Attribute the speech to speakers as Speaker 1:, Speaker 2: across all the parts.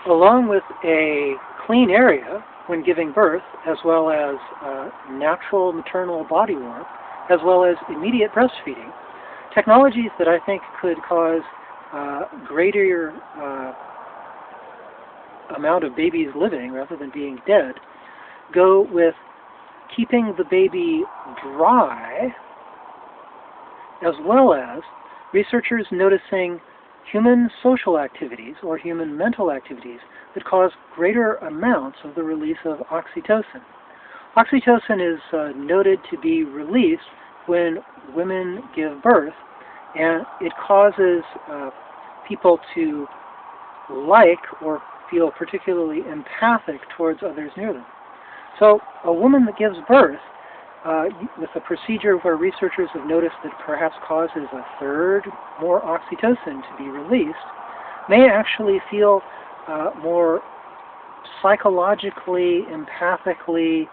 Speaker 1: along with a clean area when giving birth, as well as natural maternal body warmth, as well as immediate breastfeeding, technologies that I think could cause greater amount of babies living rather than being dead, go with keeping the baby dry, as well as researchers noticing human social activities or human mental activities that cause greater amounts of the release of oxytocin. Oxytocin is noted to be released when women give birth, and it causes people to like or feel particularly empathic towards others near them. So a woman that gives birth with a procedure where researchers have noticed that perhaps causes a third more oxytocin to be released, may actually feel more psychologically, empathically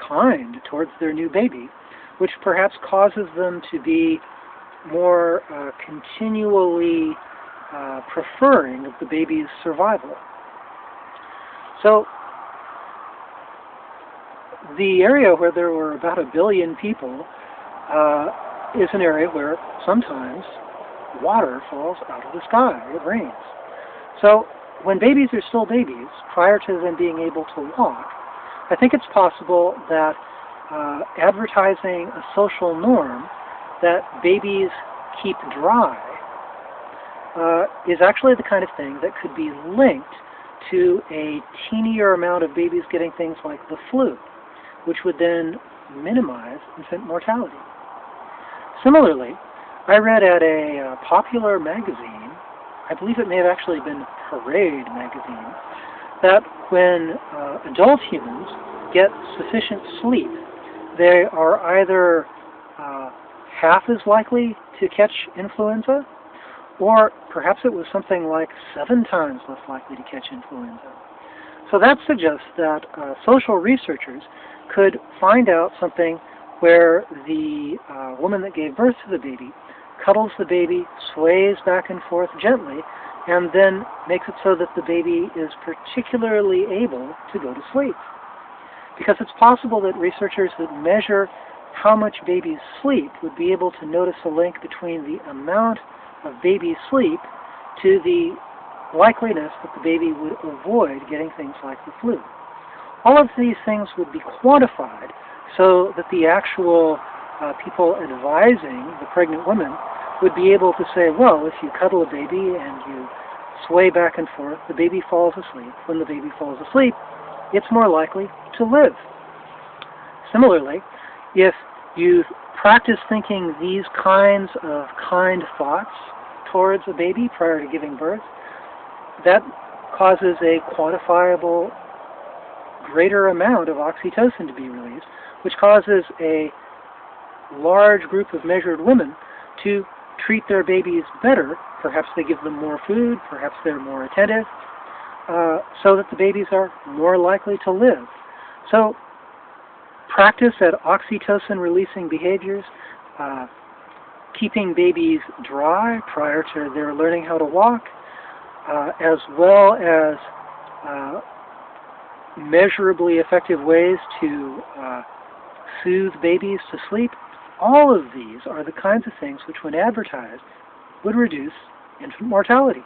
Speaker 1: kind towards their new baby, which perhaps causes them to be more continually preferring of the baby's survival. So the area where there were about 1 billion people is an area where sometimes water falls out of the sky. It rains. So when babies are still babies, prior to them being able to walk, I think it's possible that advertising a social norm that babies keep dry is actually the kind of thing that could be linked to a teenier amount of babies getting things like the flu, which would then minimize infant mortality. Similarly, I read at a popular magazine, I believe it may have actually been Parade magazine, that when adult humans get sufficient sleep, they are either half as likely to catch influenza, or perhaps it was something like 7 times less likely to catch influenza. So that suggests that social researchers could find out something where the woman that gave birth to the baby cuddles the baby, sways back and forth gently, and then makes it so that the baby is particularly able to go to sleep. Because it's possible that researchers that measure how much babies sleep would be able to notice a link between the amount of baby sleep to the likeliness that the baby would avoid getting things like the flu. All of these things would be quantified so that the actual people advising the pregnant woman would be able to say, well, if you cuddle a baby and you sway back and forth, the baby falls asleep. When the baby falls asleep, it's more likely to live. Similarly, if you practice thinking these kinds of kind thoughts towards a baby prior to giving birth, that causes a quantifiable greater amount of oxytocin to be released, which causes a large group of measured women to treat their babies better. Perhaps they give them more food, perhaps they're more attentive, so that the babies are more likely to live. So practice at oxytocin-releasing behaviors, keeping babies dry prior to their learning how to walk, as well as measurably effective ways to soothe babies to sleep. All of these are the kinds of things which, when advertised, would reduce infant mortality.